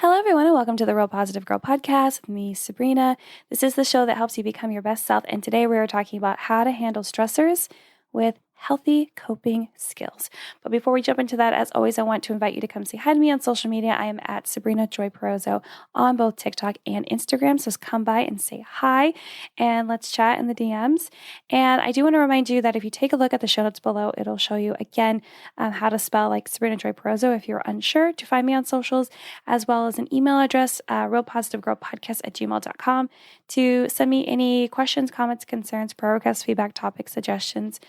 Hello, everyone, and welcome to the Real Positive Girl podcast with me, Sabrina. This is the show that helps you become your best self, and today we are talking about how to handle stressors with healthy coping skills. But before we jump into that, as always, I want to invite you to come say hi to me on social media. I am at Sabrina Joy Perozzo on both TikTok and Instagram. So just come by and say hi and let's chat in the DMs. And I do want to remind you that if you take a look at the show notes below, it'll show you again how to spell like Sabrina Joy Perozzo if you're unsure, to find me on socials, as well as an email address, realpositivegirlpodcast@gmail.com, to send me any questions, comments, concerns, prayer requests, feedback, topics, suggestions.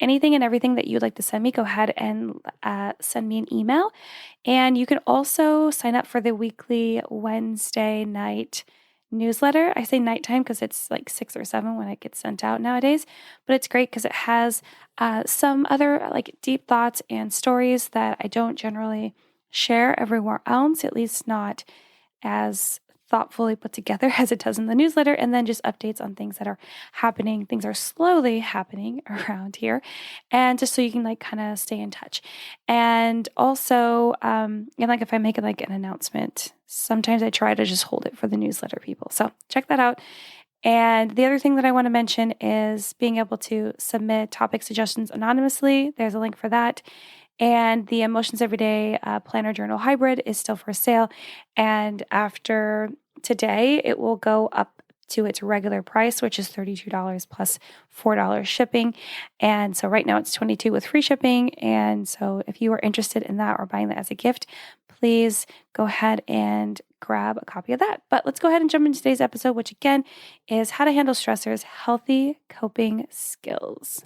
Anything and everything that you'd like to send me, go ahead and send me an email. And you can also sign up for the weekly Wednesday night newsletter. I say nighttime because it's like 6 or 7 when it gets sent out nowadays. But it's great because it has some other like deep thoughts and stories that I don't generally share everywhere else, at least not as thoughtfully put together as it does in the newsletter, and then just updates on things that are happening. Things are slowly happening around here, and just so you can like kind of stay in touch. And also, and like if I make like an announcement, sometimes I try to just hold it for the newsletter people. So check that out. And the other thing that I want to mention is being able to submit topic suggestions anonymously. There's a link for that. And the Emotions Everyday Planner Journal Hybrid is still for sale. And after today, it will go up to its regular price, which is $32 plus $4 shipping. And so right now it's $22 with free shipping. And so if you are interested in that or buying that as a gift, please go ahead and grab a copy of that. But let's go ahead and jump into today's episode, which again is how to handle stressors, healthy coping skills.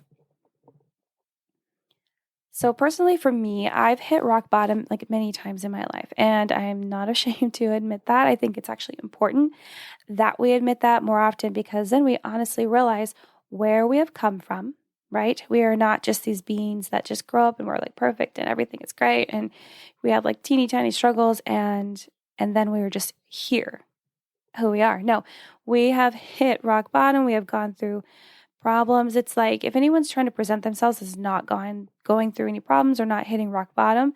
So personally for me, I've hit rock bottom like many times in my life, and I'm not ashamed to admit that. I think it's actually important that we admit that more often, because then we honestly realize where we have come from, right? We are not just these beings that just grow up and we're like perfect and everything is great and we have like teeny tiny struggles and then we were just here, who we are. No, we have hit rock bottom. We have gone through problems. It's like if anyone's trying to present themselves as not going through any problems or not hitting rock bottom,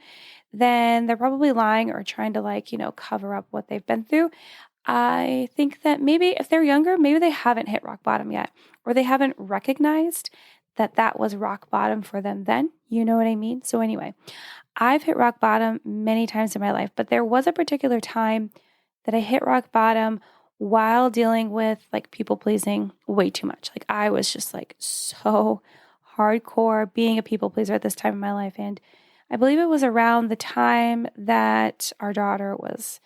then they're probably lying or trying to cover up what they've been through. I think that maybe if they're younger, maybe they haven't hit rock bottom yet, or they haven't recognized that that was rock bottom for them then. You know what I mean? So anyway, I've hit rock bottom many times in my life, but there was a particular time that I hit rock bottom while dealing with like people pleasing way too much. Like I was just like so hardcore being a people pleaser at this time in my life. And I believe it was around the time that our daughter was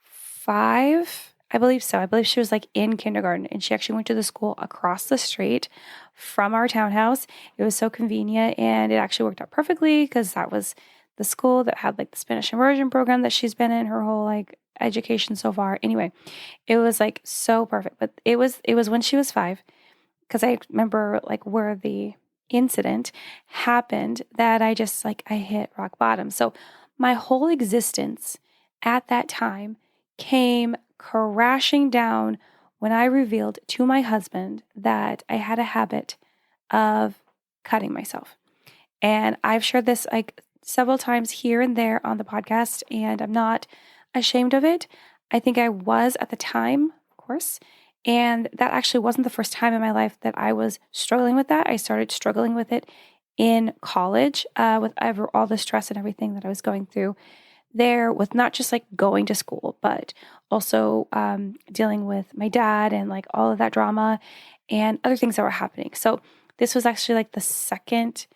5. I believe so. I believe she was like in kindergarten, and she actually went to the school across the street from our townhouse. It was so convenient, and it actually worked out perfectly because that was the school that had like the Spanish immersion program that she's been in her whole like education so far. Anyway, it was like so perfect. But it was when she was 5, because I remember like where the incident happened that I just like I hit rock bottom. So my whole existence at that time came crashing down when I revealed to my husband that I had a habit of cutting myself. And I've shared this like several times here and there on the podcast, and I'm not ashamed of it. I think I was at the time, of course, and that actually wasn't the first time in my life that I was struggling with that. I started struggling with it in college with all the stress and everything that I was going through there, with not just like going to school, but also dealing with my dad and like all of that drama and other things that were happening. So this was actually like the second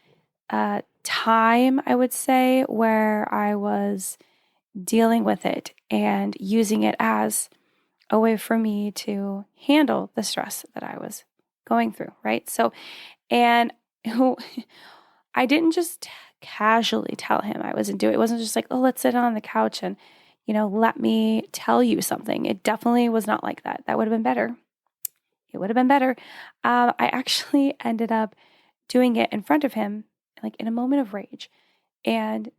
time, I would say, where I was dealing with it and using it as a way for me to handle the stress that I was going through, right? So, and I didn't just casually tell him I wasn't doing it. It wasn't just like, oh, let's sit on the couch and, let me tell you something. It definitely was not like that. That would have been better. It would have been better. I actually ended up doing it in front of him, like in a moment of rage. And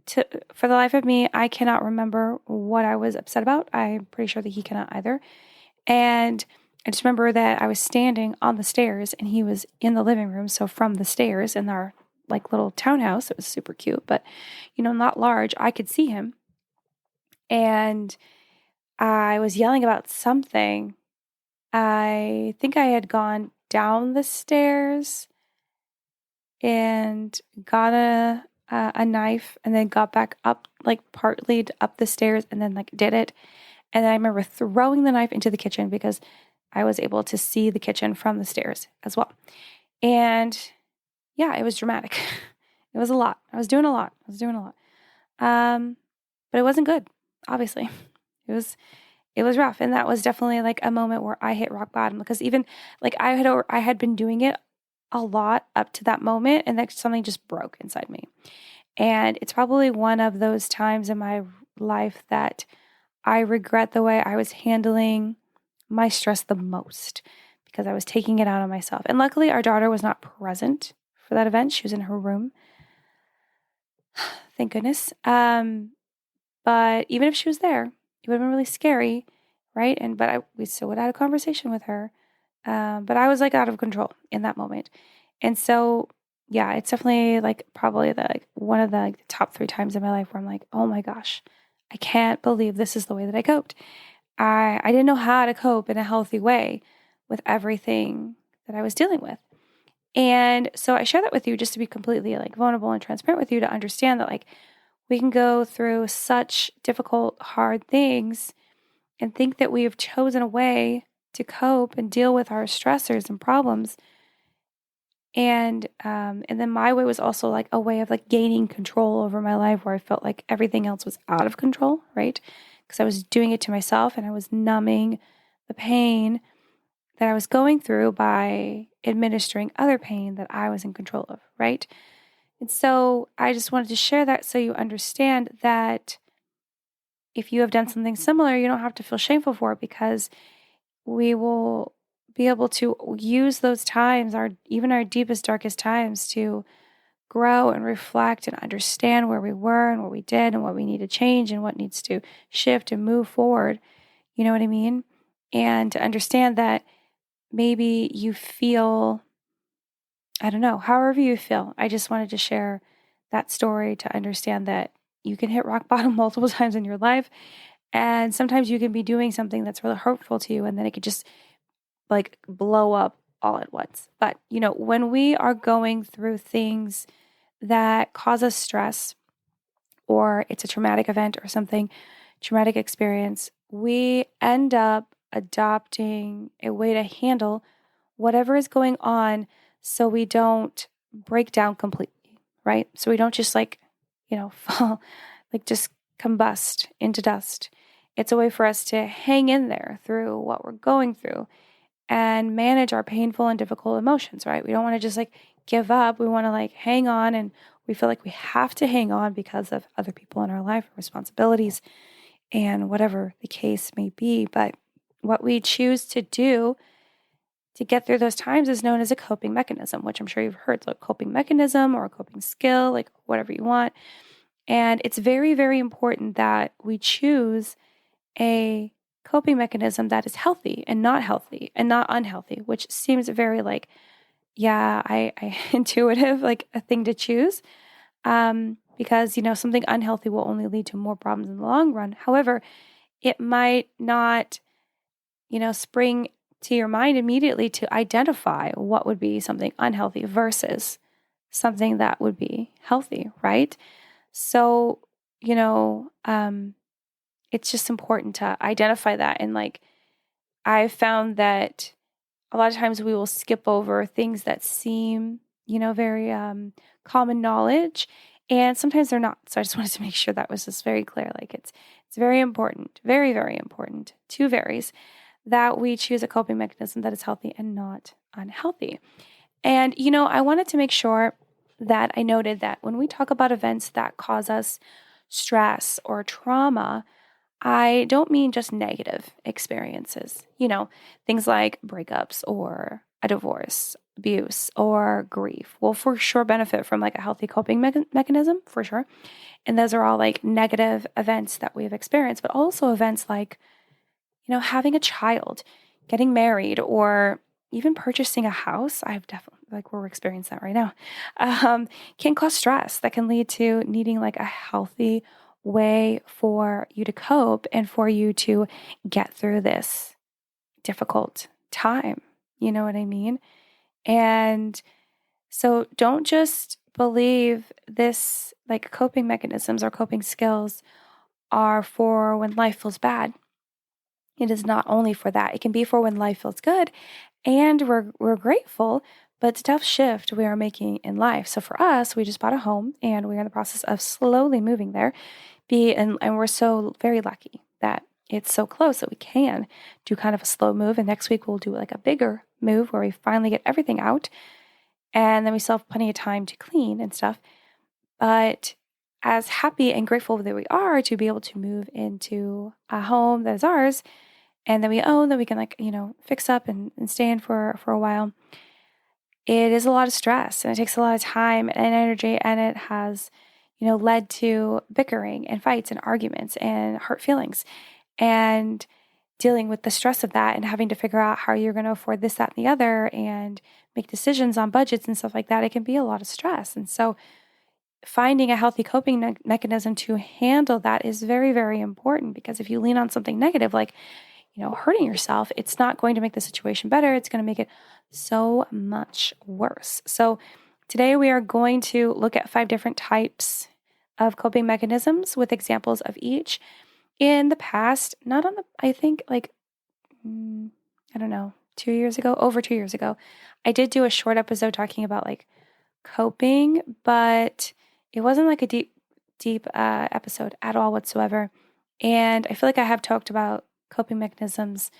for the life of me, I cannot remember what I was upset about. I'm pretty sure that he cannot either. And I just remember that I was standing on the stairs and he was in the living room. So from the stairs in our like little townhouse, it was super cute, but not large, I could see him. and I was yelling about something. I think I had gone down the stairs and got a knife and then got back up, like partly up the stairs and then like did it. And then I remember throwing the knife into the kitchen because I was able to see the kitchen from the stairs as well. And yeah, it was dramatic. It was a lot. I was doing a lot. But it wasn't good, obviously. It was rough. And that was definitely like a moment where I hit rock bottom because even like I had been doing it a lot up to that moment and then something just broke inside me. And it's probably one of those times in my life that I regret the way I was handling my stress the most because I was taking it out on myself. And luckily, our daughter was not present for that event. She was in her room. Thank goodness. But even if she was there, it would have been really scary, right? We still would have had a conversation with her. But I was like out of control in that moment. And so, yeah, it's definitely like probably one of the like, top 3 times in my life where I'm like, oh my gosh, I can't believe this is the way that I coped. I didn't know how to cope in a healthy way with everything that I was dealing with. And so I share that with you just to be completely like vulnerable and transparent with you to understand that like we can go through such difficult, hard things and think that we've chosen a way to cope and deal with our stressors and problems. And then my way was also like a way of like gaining control over my life where I felt like everything else was out of control, right? Because I was doing it to myself and I was numbing the pain that I was going through by administering other pain that I was in control of, right? And so I just wanted to share that so you understand that if you have done something similar, you don't have to feel shameful for it because we will be able to use those times, even our deepest, darkest times, to grow and reflect and understand where we were and what we did and what we need to change and what needs to shift and move forward. You know what I mean? And to understand that maybe you feel, I don't know, however you feel. I just wanted to share that story to understand that you can hit rock bottom multiple times in your life. And sometimes you can be doing something that's really hurtful to you, and then it could just like blow up all at once. But, when we are going through things that cause us stress, or it's a traumatic event or something, traumatic experience, we end up adopting a way to handle whatever is going on so we don't break down completely, right? So we don't just fall, just combust into dust. It's a way for us to hang in there through what we're going through and manage our painful and difficult emotions, right? We don't want to just give up. We want to hang on, and we feel like we have to hang on because of other people in our life, responsibilities, and whatever the case may be. But what we choose to do to get through those times is known as a coping mechanism, which I'm sure you've heard. So a coping mechanism or a coping skill, whatever you want. And it's very, very important that we choose a coping mechanism that is healthy and not unhealthy, which seems very I intuitive, a thing to choose. Because, something unhealthy will only lead to more problems in the long run. However, it might not, spring to your mind immediately to identify what would be something unhealthy versus something that would be healthy, right? So, it's just important to identify that. And I've found that a lot of times we will skip over things that seem, very common knowledge, and sometimes they're not. So I just wanted to make sure that was just very clear. It's very important, very, very important, 2 varies, that we choose a coping mechanism that is healthy and not unhealthy. And, I wanted to make sure that I noted that when we talk about events that cause us stress or trauma, I don't mean just negative experiences, things like breakups or a divorce, abuse, or grief will for sure benefit from a healthy coping mechanism, for sure. And those are all negative events that we've experienced, but also events like, having a child, getting married, or even purchasing a house. I've definitely, we're experiencing that right now, can cause stress that can lead to needing a healthy way for you to cope and for you to get through this difficult time. You know what I mean? And so don't just believe this, like coping mechanisms or coping skills are for when life feels bad. It is not only for that. It can be for when life feels good and we're grateful, but it's a tough shift we are making in life. So for us, we just bought a home and we're in the process of slowly moving there. And we're so very lucky that it's so close that we can do kind of a slow move. And next week we'll do like a bigger move where we finally get everything out. And then we still have plenty of time to clean and stuff. But as happy and grateful that we are to be able to move into a home that is ours and that we own, that we can fix up and stay in for a while, it is a lot of stress and it takes a lot of time and energy, and it has, led to bickering and fights and arguments and hurt feelings and dealing with the stress of that and having to figure out how you're going to afford this, that, and the other and make decisions on budgets and stuff like that. It can be a lot of stress. And so finding a healthy coping mechanism to handle that is very, very important, because if you lean on something negative, like, hurting yourself, it's not going to make the situation better. It's going to make it so much worse. So today we are going to look at 5 different types of coping mechanisms with examples of each. In the past, not on the, I think I don't know, over 2 years ago, I did do a short episode talking about like coping, but it wasn't like a deep episode at all whatsoever. And I feel like I have talked about coping mechanisms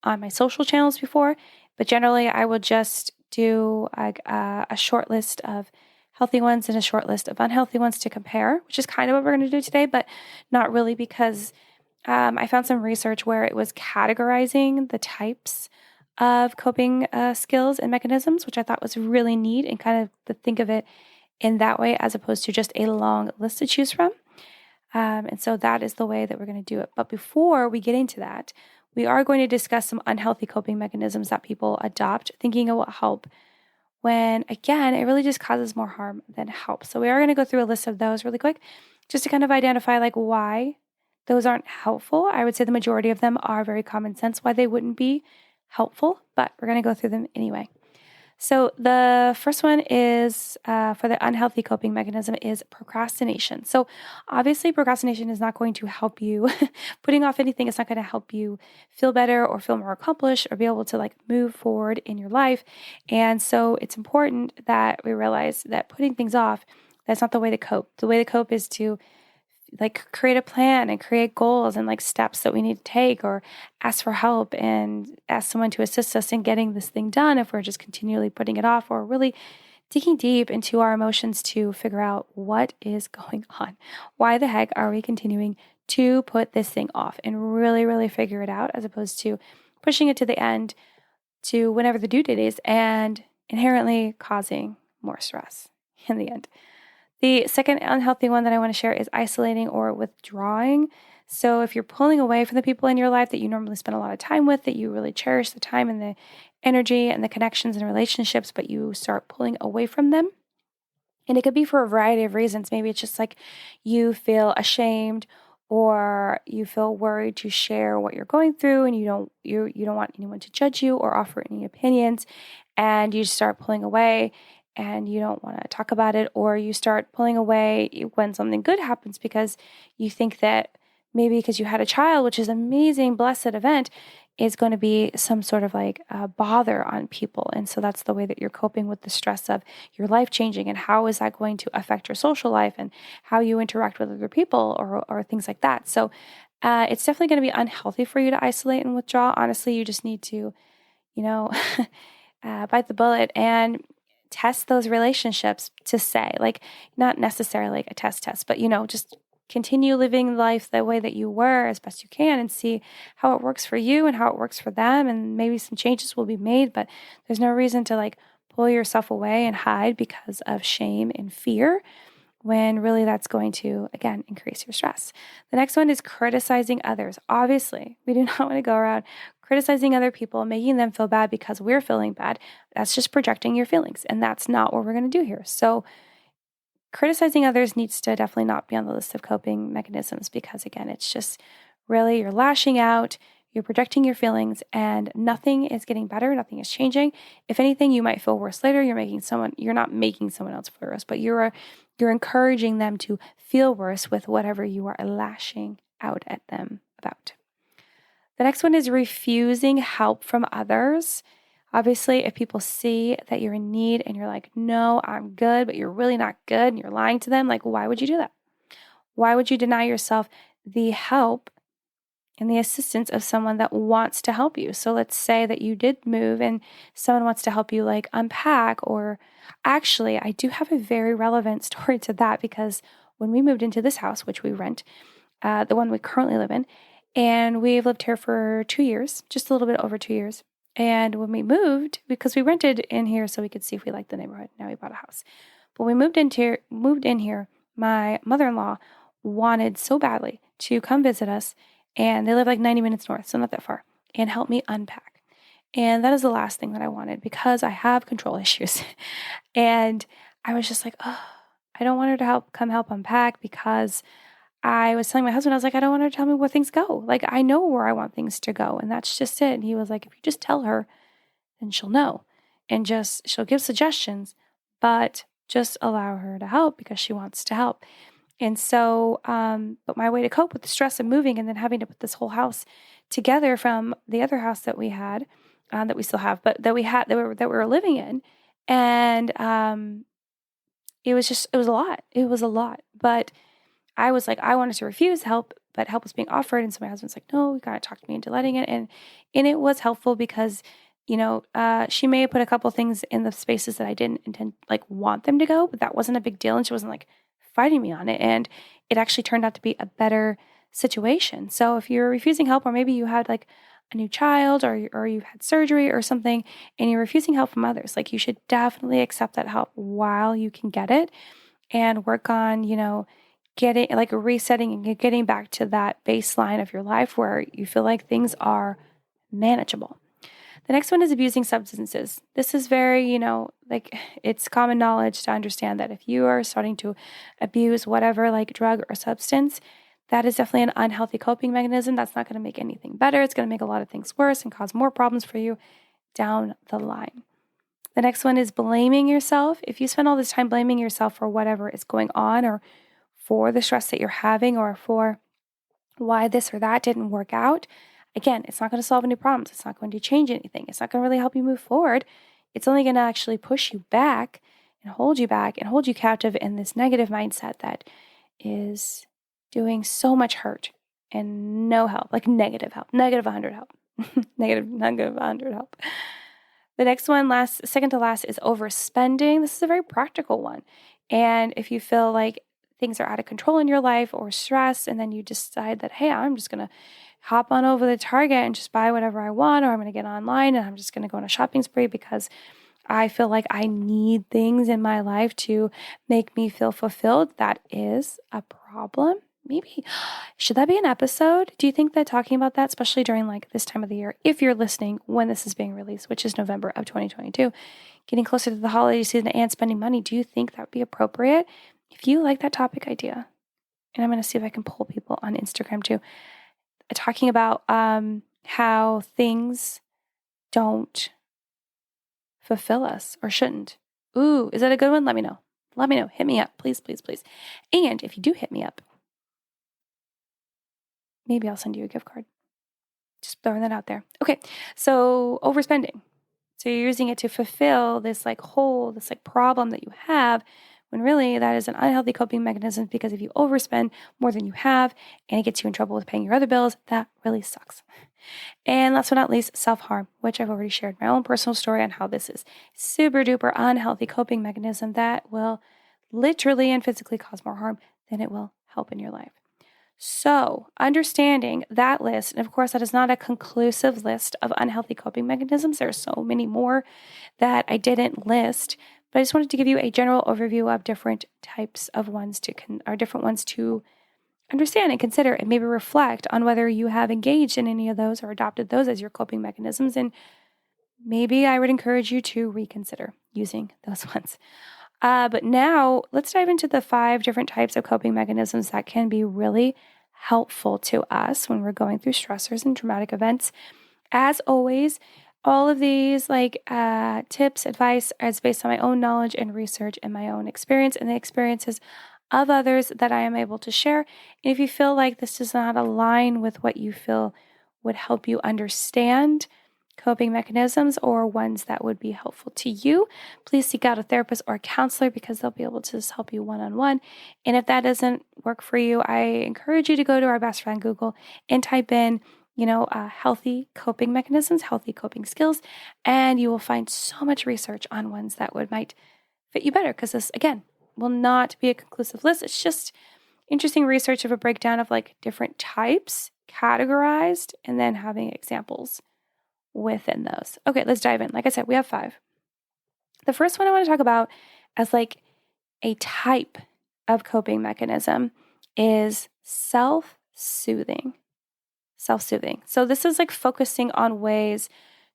on my social channels before, but generally I will just do a short list of healthy ones and a short list of unhealthy ones to compare, which is kind of what we're going to do today, but not really, because I found some research where it was categorizing the types of coping skills and mechanisms, which I thought was really neat, and kind of to think of it in that way as opposed to just a long list to choose from. And so that is the way that we're going to do it. But before we get into that, we are going to discuss some unhealthy coping mechanisms that people adopt, thinking it will help, when, again, it really just causes more harm than help. So we are going to go through a list of those really quick, just to kind of identify like why those aren't helpful. I would say the majority of them are very common sense why they wouldn't be helpful, but we're going to go through them anyway. So the first one is for the unhealthy coping mechanism is procrastination. So obviously procrastination is not going to help you. Putting off anything is not going to help you feel better or feel more accomplished or be able to like move forward in your life. And so it's important that we realize that putting things off, that's not the way to cope. The way to cope is to like create a plan and create goals and like steps that we need to take, or ask for help and ask someone to assist us in getting this thing done if we're just continually putting it off, or really digging deep into our emotions to figure out what is going on. Why the heck are we continuing to put this thing off, and really, really figure it out, as opposed to pushing it to the end to whenever the due date is and inherently causing more stress in the end. The second unhealthy one that I want to share is isolating or withdrawing. So if you're pulling away from the people in your life that you normally spend a lot of time with, that you really cherish the time and the energy and the connections and relationships, but you start pulling away from them. And it could be for a variety of reasons. Maybe it's just like you feel ashamed, or you feel worried to share what you're going through, and you don't want anyone to judge you or offer any opinions, and you start pulling away and you don't want to talk about it, or you start pulling away when something good happens because you think that maybe because you had a child, which is an amazing, blessed event, is going to be some sort of like bother on people. And so that's the way that you're coping with the stress of your life changing, and how is that going to affect your social life and how you interact with other people, or things like that. So it's definitely going to be unhealthy for you to isolate and withdraw. Honestly, you just need to, bite the bullet and test those relationships, to say, like, not necessarily like a test, but, just continue living life the way that you were as best you can, and see how it works for you and how it works for them. And maybe some changes will be made, but there's no reason to like pull yourself away and hide because of shame and fear, when really that's going to, again, increase your stress. The next one is criticizing others. Obviously, we do not want to go around criticizing other people, making them feel bad because we're feeling bad. That's just projecting your feelings, and that's not what we're going to do here. So criticizing others needs to definitely not be on the list of coping mechanisms because, again, it's just really you're lashing out, you're projecting your feelings, and nothing is getting better, nothing is changing. If anything, you might feel worse later. You're not making someone else feel worse, but you're encouraging them to feel worse with whatever you are lashing out at them about. The next one is refusing help from others. Obviously, if people see that you're in need and you're like, no, I'm good, but you're really not good and you're lying to them, like, why would you do that? Why would you deny yourself the help and the assistance of someone that wants to help you? So let's say that you did move and someone wants to help you like unpack, or actually, I do have a very relevant story to that because when we moved into this house, which we rent, the one we currently live in, and we've lived here for 2 years, just a little bit over 2 years. And when we moved, because we rented in here so we could see if we liked the neighborhood, now we bought a house. But when we moved in here, my mother-in-law wanted so badly to come visit us, and they live like 90 minutes north, so not that far, and help me unpack. And that is the last thing that I wanted because I have control issues. And I was just like, oh, I don't want her to come help unpack because I was telling my husband, I was like, I don't want her to tell me where things go. Like, I know where I want things to go. And that's just it. And he was like, if you just tell her, then she'll know. And she'll give suggestions, but just allow her to help because she wants to help. And so, but my way to cope with the stress of moving and then having to put this whole house together from the other house that we had, that we still have, but that we were living in. And it was a lot. It was a lot. But I was like, I wanted to refuse help, but help was being offered. And so my husband's like, no, you gotta talk me into letting it. And it was helpful because, she may have put a couple things in the spaces that I didn't intend, like want them to go, but that wasn't a big deal. And she wasn't like fighting me on it. And it actually turned out to be a better situation. So if you're refusing help, or maybe you had like a new child or you've had surgery or something, and you're refusing help from others, like you should definitely accept that help while you can get it and work on, getting like resetting and getting back to that baseline of your life where you feel like things are manageable. The next one is abusing substances. This is very, like it's common knowledge to understand that if you are starting to abuse whatever like drug or substance, that is definitely an unhealthy coping mechanism. That's not going to make anything better. It's going to make a lot of things worse and cause more problems for you down the line. The next one is blaming yourself. If you spend all this time blaming yourself for whatever is going on, or for the stress that you're having, or for why this or that didn't work out, again, it's not going to solve any problems. It's not going to change anything. It's not going to really help you move forward. It's only going to actually push you back and hold you captive in this negative mindset that is doing so much hurt and no help, like negative help, negative 100 help, negative 100 help. The next one, second to last, is overspending. This is a very practical one. And if you feel like things are out of control in your life or stress, and then you decide that, hey, I'm just going to hop on over to Target and just buy whatever I want, or I'm going to get online and I'm just going to go on a shopping spree because I feel like I need things in my life to make me feel fulfilled, that is a problem. Maybe, should that be an episode? Do you think that talking about that, especially during like this time of the year, if you're listening when this is being released, which is November of 2022, getting closer to the holiday season and spending money, do you think that would be appropriate? If you like that topic idea, and I'm going to see if I can pull people on Instagram too, talking about how things don't fulfill us or shouldn't. Ooh, is that a good one? Let me know. Let me know. Hit me up, please, please, please. And if you do hit me up, maybe I'll send you a gift card. Just throwing that out there. Okay, so overspending. So you're using it to fulfill this like hole, this like problem that you have, when really that is an unhealthy coping mechanism, because if you overspend more than you have and it gets you in trouble with paying your other bills, that really sucks. And last but not least, self-harm, which I've already shared my own personal story on how this is super duper unhealthy coping mechanism that will literally and physically cause more harm than it will help in your life. So understanding that list, and of course that is not a conclusive list of unhealthy coping mechanisms. There are so many more that I didn't list, but I just wanted to give you a general overview of different types of ones different ones to understand and consider, and maybe reflect on whether you have engaged in any of those or adopted those as your coping mechanisms. And maybe I would encourage you to reconsider using those ones. But now let's dive into the 5 different types of coping mechanisms that can be really helpful to us when we're going through stressors and traumatic events. As always, all of these tips, advice is based on my own knowledge and research and my own experience and the experiences of others that I am able to share. And if you feel like this does not align with what you feel would help you understand coping mechanisms or ones that would be helpful to you, please seek out a therapist or a counselor because they'll be able to just help you one-on-one. And if that doesn't work for you, I encourage you to go to our best friend Google and type in healthy coping mechanisms, healthy coping skills, and you will find so much research on ones that might fit you better, because this, again, will not be a conclusive list. It's just interesting research of a breakdown of different types categorized and then having examples within those. Okay, let's dive in. Like I said, we have 5. The first one I want to talk about as a type of coping mechanism is self-soothing. Self-soothing. So this is focusing on ways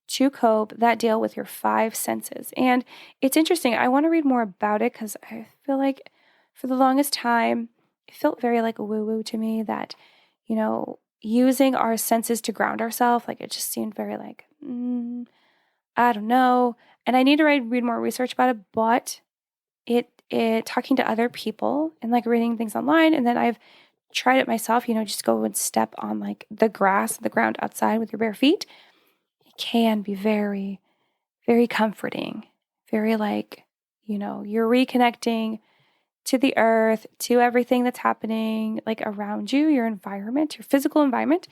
to cope that deal with your 5 senses. And it's interesting. I want to read more about it because I feel like for the longest time, it felt very woo-woo to me that, using our senses to ground ourselves, it just seemed very I don't know. And I need to read more research about it, but it talking to other people and reading things online, and then I've tried it myself, just go and step on the grass, the ground outside with your bare feet. It can be very, very comforting. Very you're reconnecting to the earth, to everything that's happening around you, your environment, your physical environment.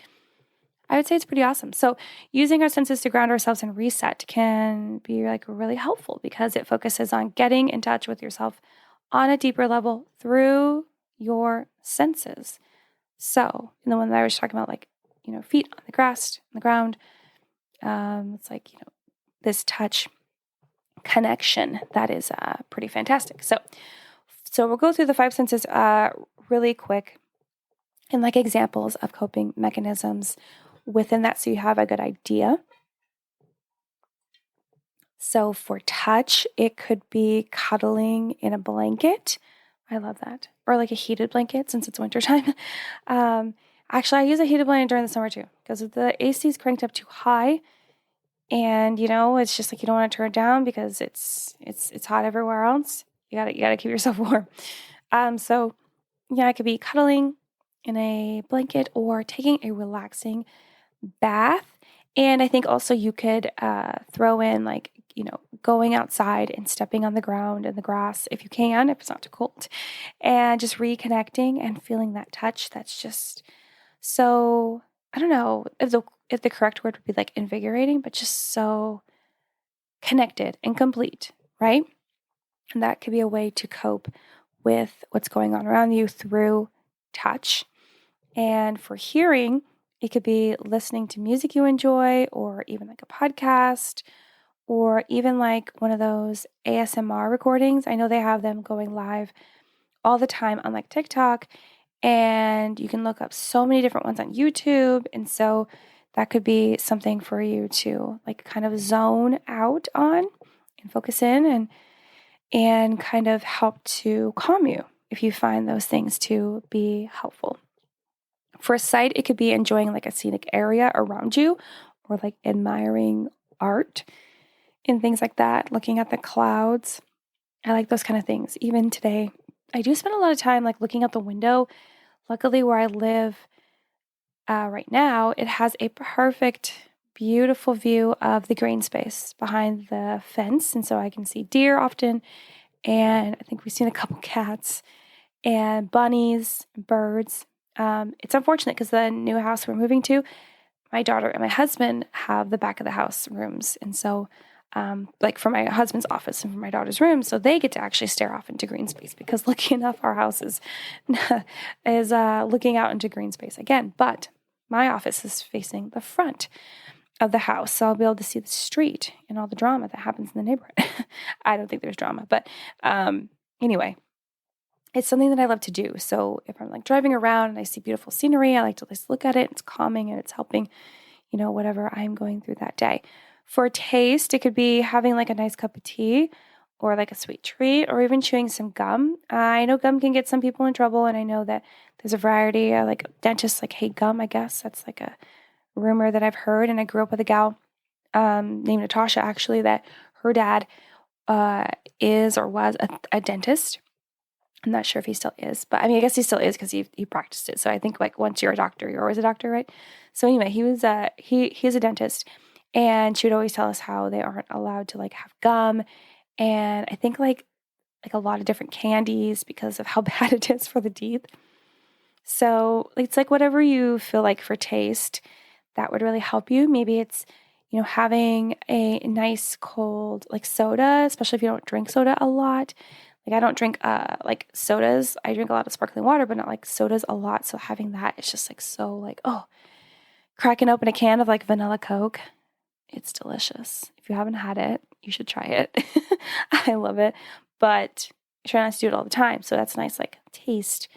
I would say it's pretty awesome. So using our senses to ground ourselves and reset can be really helpful because it focuses on getting in touch with yourself on a deeper level through your senses. So, in the one that I was talking about, feet on the grass, on the ground, it's this touch connection that is pretty fantastic. So we'll go through the 5 senses really quick and examples of coping mechanisms within that so you have a good idea. So for touch, it could be cuddling in a blanket. I love that. Or a heated blanket since it's wintertime. Actually, I use a heated blanket during the summer too because if the AC is cranked up too high and, it's just you don't want to turn it down because it's hot everywhere else. You gotta keep yourself warm. So yeah, it could be cuddling in a blanket or taking a relaxing bath. And I think also you could throw in going outside and stepping on the ground and the grass if you can, if it's not too cold, and just reconnecting and feeling that touch. That's just so, I don't know if the correct word would be invigorating, but just so connected and complete, right? And that could be a way to cope with what's going on around you through touch. And for hearing, it could be listening to music you enjoy, or even a podcast, or even one of those ASMR recordings. I know they have them going live all the time on TikTok, and you can look up so many different ones on YouTube. And so that could be something for you to kind of zone out on and focus in and kind of help to calm you if you find those things to be helpful. For sight, it could be enjoying a scenic area around you or admiring art and things like that, looking at the clouds. I like those kind of things. Even today, I do spend a lot of time looking out the window. Luckily, where I live right now, it has a perfect, beautiful view of the green space behind the fence. And so I can see deer often. And I think we've seen a couple cats and bunnies, birds. It's unfortunate because the new house we're moving to, my daughter and my husband have the back of the house rooms. And so for my husband's office and for my daughter's room, so they get to actually stare off into green space because lucky enough, our house is looking out into green space again. But my office is facing the front of the house, so I'll be able to see the street and all the drama that happens in the neighborhood. I don't think there's drama, but anyway, it's something that I love to do. So if I'm driving around and I see beautiful scenery, I like to just look at it. It's calming and it's helping, whatever I'm going through that day. For taste, it could be having a nice cup of tea or like a sweet treat, or even chewing some gum. I know gum can get some people in trouble, and I know that there's a variety. Like dentists like hate gum, I guess. That's like a rumor that I've heard. And I grew up with a gal named Natasha, actually, that her dad is or was a dentist. I'm not sure if he still is, but I mean, I guess he still is because he practiced it. So I think like once you're a doctor, you're always a doctor, right? So anyway, he's a dentist, and she would always tell us how they aren't allowed to like have gum, and I think like a lot of different candies because of how bad it is for the teeth. So it's like whatever you feel like for taste, that would really help you. Maybe it's, having a nice cold like soda, especially if you don't drink soda a lot. Like I don't drink like sodas. I drink a lot of sparkling water, but not like sodas a lot. So having that is just like so like, oh, cracking open a can of like vanilla Coke. It's delicious. If you haven't had it, you should try it. I love it. But I try not to do it all the time. So that's a nice like taste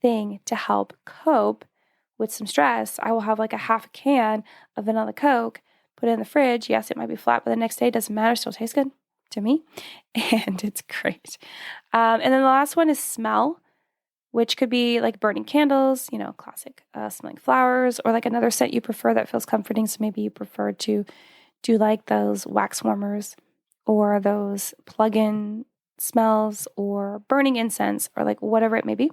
thing to help cope with some stress. I will have like a half a can of vanilla Coke, put it in the fridge. Yes, it might be flat, but the next day it doesn't matter. Still tastes good to me. And it's great. And then the last one is smell, which could be like burning candles, classic smelling flowers, or like another scent you prefer that feels comforting. So maybe you prefer to do like those wax warmers or those plug-in smells or burning incense or like whatever it may be.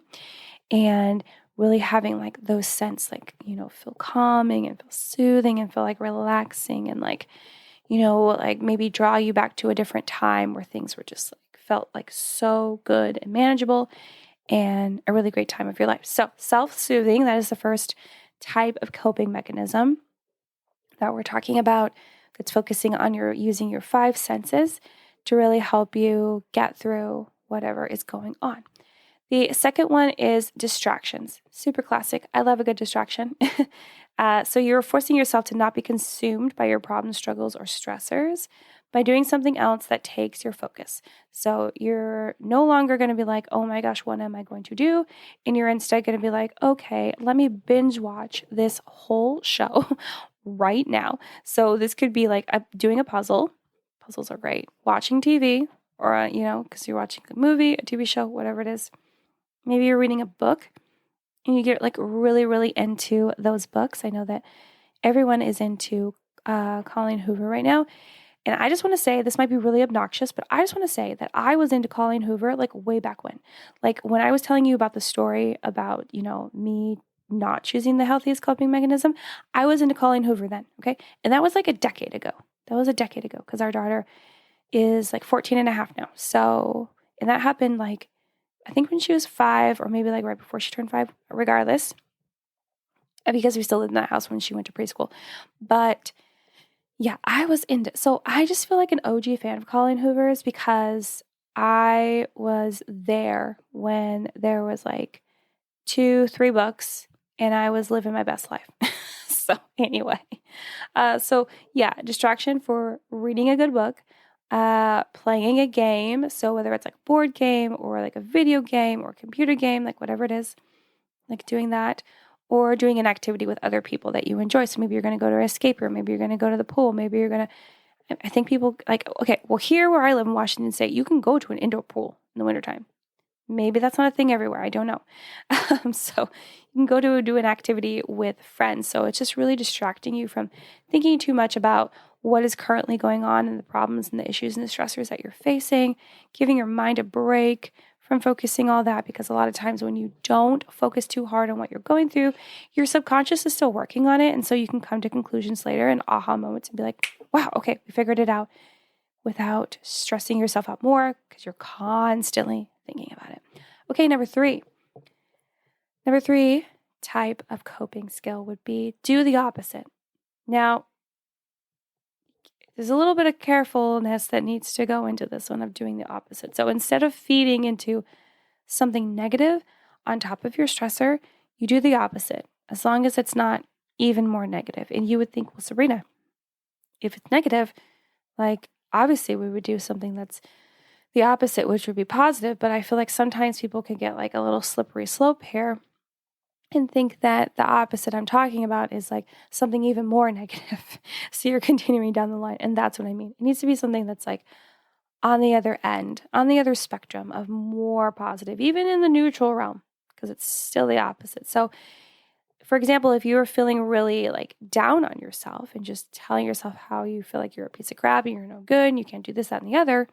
And really having like those scents like, feel calming and feel soothing and feel like relaxing and like, like maybe draw you back to a different time where things were just like felt like so good and manageable and a really great time of your life. So self-soothing, that is the first type of coping mechanism that we're talking about, that's focusing on using your 5 senses to really help you get through whatever is going on. The second one is distractions. Super classic. I love a good distraction. So you're forcing yourself to not be consumed by your problems, struggles, or stressors by doing something else that takes your focus. So you're no longer going to be like, oh my gosh, what am I going to do? And you're instead going to be like, okay, let me binge watch this whole show right now. So this could be like doing a puzzle. Puzzles are great. Watching TV or, because you're watching a movie, a TV show, whatever it is. Maybe you're reading a book and you get like really, really into those books. I know that everyone is into Colleen Hoover right now. And I just want to say, this might be really obnoxious, but I just want to say that I was into Colleen Hoover like way back when. Like when I was telling you about the story about, me not choosing the healthiest coping mechanism, I was into Colleen Hoover then, okay? And that was like a decade ago. That was a decade ago because our daughter is like 14 and a half now. So, and that happened like, I think when she was 5 or maybe like right before she turned 5, regardless, because we still lived in that house when she went to preschool. But yeah, I was into, so I just feel like an OG fan of Colleen Hoover's because I was there when there was like 2-3 books and I was living my best life. So anyway, so yeah, distraction for reading a good book, playing a game. So whether it's like a board game or like a video game or a computer game, like whatever it is, like doing that, or doing an activity with other people that you enjoy. So maybe you're going to go to an escape room. Maybe you're going to go to the pool. Maybe you're going to, I think people like, okay, well here where I live in Washington State, you can go to an indoor pool in the wintertime. Maybe that's not a thing everywhere. I don't know. So you can go to do an activity with friends. So it's just really distracting you from thinking too much about what is currently going on and the problems and the issues and the stressors that you're facing, giving your mind a break from focusing all that, because a lot of times when you don't focus too hard on what you're going through, your subconscious is still working on it. And so you can come to conclusions later and aha moments and be like, wow, okay, we figured it out, without stressing yourself out more because you're constantly thinking about it. Okay, number 3. Number 3 type of coping skill would be do the opposite. Now, there's a little bit of carefulness that needs to go into this one of doing the opposite. So instead of feeding into something negative on top of your stressor, you do the opposite, as long as it's not even more negative. And you would think, well, Sabrina, if it's negative, like obviously we would do something that's the opposite, which would be positive. But I feel like sometimes people can get like a little slippery slope here and think that the opposite I'm talking about is like something even more negative. So you're continuing down the line. And that's what I mean. It needs to be something that's like on the other end, on the other spectrum of more positive, even in the neutral realm, because it's still the opposite. So, for example, if you were feeling really like down on yourself and just telling yourself how you feel like you're a piece of crap and you're no good and you can't do this, that, and the other,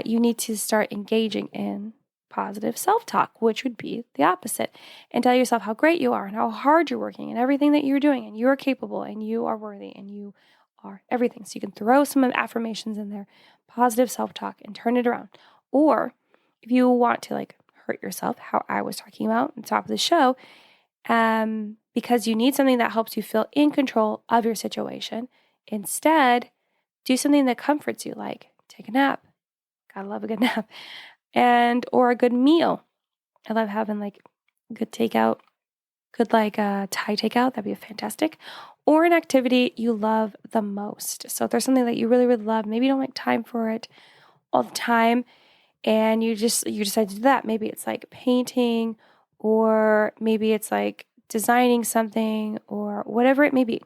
you need to start engaging in positive self-talk, which would be the opposite, and tell yourself how great you are and how hard you're working and everything that you're doing, and you are capable and you are worthy and you are everything. So you can throw some affirmations in there, positive self-talk, and turn it around. Or if you want to like hurt yourself, how I was talking about at the top of the show, because you need something that helps you feel in control of your situation, instead, do something that comforts you, like take a nap. Gotta love a good nap. Or a good meal. I love having like good takeout, good like Thai takeout. That'd be fantastic. Or an activity you love the most. So if there's something that you really, really love, maybe you don't make time for it all the time, and you decide to do that. Maybe it's like painting, or maybe it's like designing something, or whatever it may be.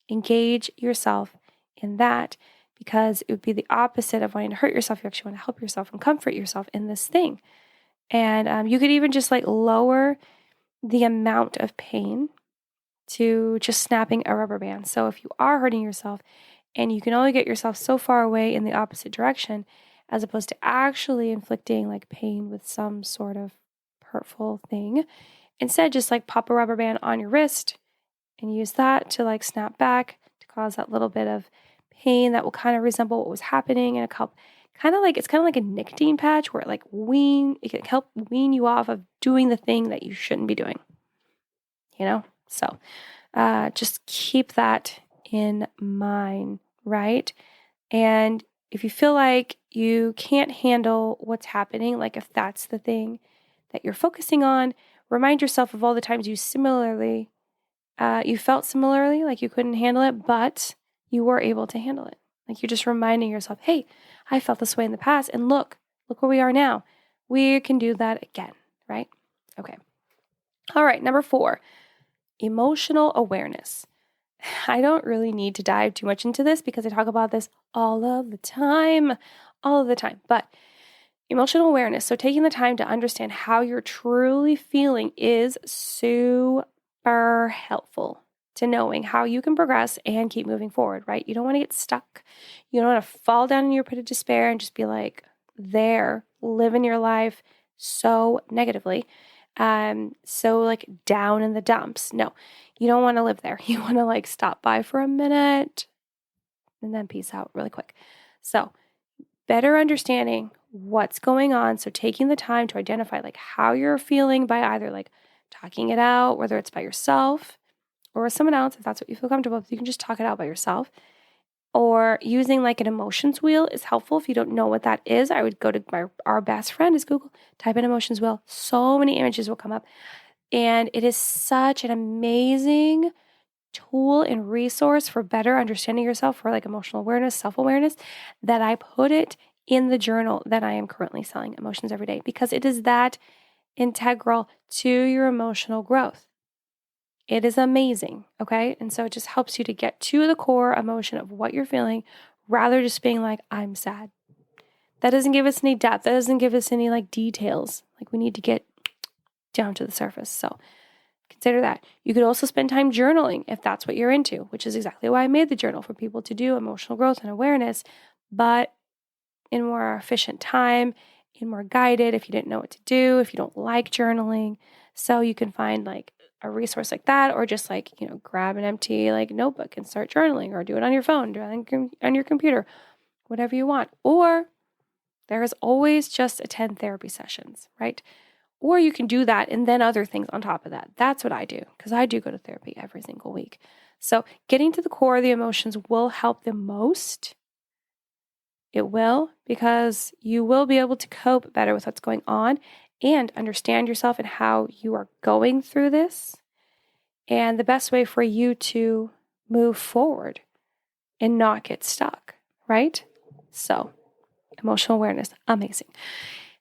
Engage yourself in that, because it would be the opposite of wanting to hurt yourself. You actually want to help yourself and comfort yourself in this thing. And you could even just like lower the amount of pain to just snapping a rubber band. So if you are hurting yourself and you can only get yourself so far away in the opposite direction, as opposed to actually inflicting like pain with some sort of hurtful thing, instead just like pop a rubber band on your wrist and use that to like snap back to cause that little bit of pain that will kind of resemble what was happening, and it's kind of like a nicotine patch where it can help wean you off of doing the thing that you shouldn't be doing, So just keep that in mind, right? And if you feel like you can't handle what's happening, like if that's the thing that you're focusing on, remind yourself of all the times you felt similarly, like you couldn't handle it, but you were able to handle it. Like you're just reminding yourself, hey, I felt this way in the past, and look where we are now. We can do that again, right? Okay. All right, number 4, emotional awareness. I don't really need to dive too much into this because I talk about this all of the time, but emotional awareness, so taking the time to understand how you're truly feeling, is super helpful to knowing how you can progress and keep moving forward, right? You don't want to get stuck. You don't want to fall down in your pit of despair and just be like there, living your life so negatively, so like down in the dumps. No, you don't want to live there. You want to like stop by for a minute and then peace out really quick. So better understanding what's going on. So taking the time to identify like how you're feeling by either like talking it out, whether it's by yourself or with someone else, if that's what you feel comfortable with, you can just talk it out by yourself. Or using like an emotions wheel is helpful. If you don't know what that is, I would go to our best friend is Google, type in emotions wheel. So many images will come up. And it is such an amazing tool and resource for better understanding yourself, for like emotional awareness, self-awareness, that I put it in the journal that I am currently selling, Emotions Every Day, because it is that integral to your emotional growth. It is amazing, okay? And so it just helps you to get to the core emotion of what you're feeling, rather just being like, I'm sad. That doesn't give us any depth. That doesn't give us any like details. Like we need to get down to the surface. So consider that. You could also spend time journaling if that's what you're into, which is exactly why I made the journal, for people to do emotional growth and awareness, but in more efficient time, in more guided, if you didn't know what to do, if you don't like journaling. So you can find like a resource like that, or just like, grab an empty like notebook and start journaling, or do it on your phone, do it on your computer, whatever you want. Or there is always just attend therapy sessions, right? Or you can do that and then other things on top of that. That's what I do, because I do go to therapy every single week. So getting to the core of the emotions will help the most. It will, because you will be able to cope better with what's going on and understand yourself and how you are going through this, and the best way for you to move forward and not get stuck, right? So emotional awareness, amazing.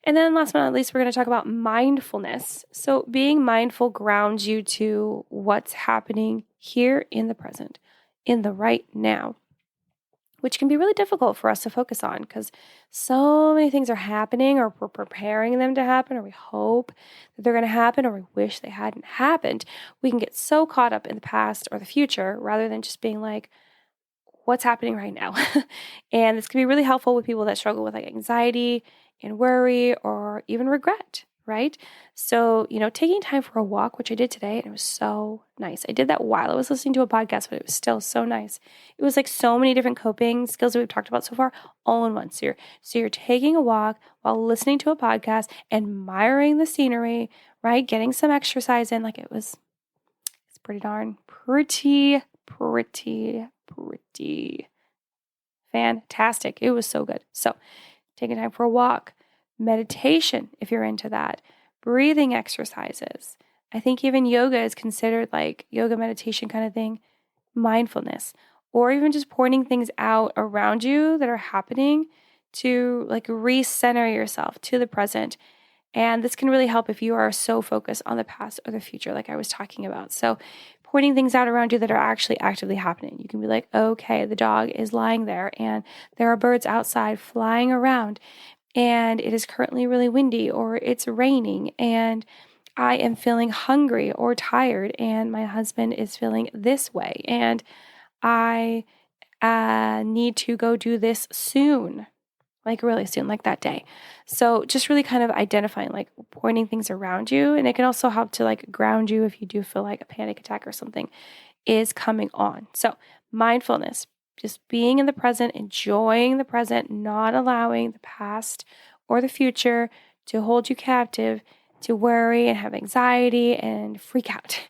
And then last but not least, we're going to talk about mindfulness. So being mindful grounds you to what's happening here in the present, in the right now, which can be really difficult for us to focus on because so many things are happening, or we're preparing them to happen, or we hope that they're going to happen, or we wish they hadn't happened. We can get so caught up in the past or the future rather than just being like, what's happening right now? And this can be really helpful with people that struggle with like anxiety and worry or even regret, right? So, taking time for a walk, which I did today, and it was so nice. I did that while I was listening to a podcast, but it was still so nice. It was like so many different coping skills that we've talked about so far, all in one. So you're taking a walk while listening to a podcast, admiring the scenery, right? Getting some exercise in. Like it's pretty darn pretty fantastic. It was so good. So taking time for a walk, meditation, if you're into that, breathing exercises. I think even yoga is considered like yoga meditation kind of thing, mindfulness, or even just pointing things out around you that are happening to like recenter yourself to the present. And this can really help if you are so focused on the past or the future, like I was talking about. So pointing things out around you that are actually actively happening. You can be like, okay, the dog is lying there and there are birds outside flying around and it is currently really windy or it's raining and I am feeling hungry or tired and my husband is feeling this way and I need to go do this soon, like really soon, like that day. So just really kind of identifying, like pointing things around you. And it can also help to like ground you if you do feel like a panic attack or something is coming on. So mindfulness, just being in the present, enjoying the present, not allowing the past or the future to hold you captive, to worry and have anxiety and freak out,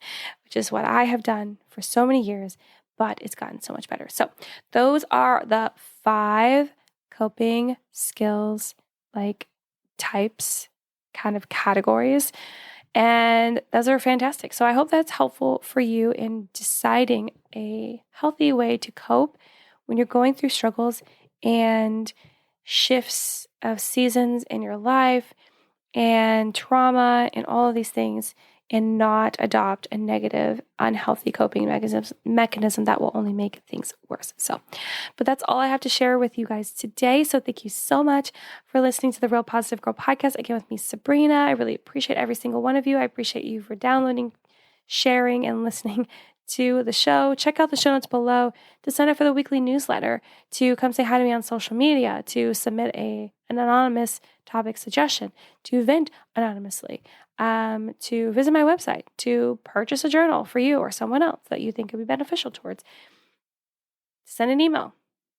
which is what I have done for so many years, but it's gotten so much better. So those are the 5 coping skills, like types, kind of categories. And those are fantastic. So I hope that's helpful for you in deciding a healthy way to cope when you're going through struggles and shifts of seasons in your life and trauma and all of these things, and not adopt a negative, unhealthy coping mechanism that will only make things worse. But that's all I have to share with you guys today. So thank you so much for listening to the Real Positive Girl podcast. Again, with me, Sabrina. I really appreciate every single one of you. I appreciate you for downloading, sharing, and listening to the show. Check out the show notes below to sign up for the weekly newsletter, to come say hi to me on social media, to submit an anonymous topic suggestion, to vent anonymously, to visit my website, to purchase a journal for you or someone else that you think could be beneficial towards. Send an email.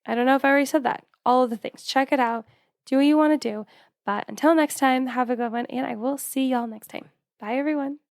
I don't know if I already said that. All of the things. Check it out. Do what you want to do. But until next time, have a good one, and I will see y'all next time. Bye, everyone.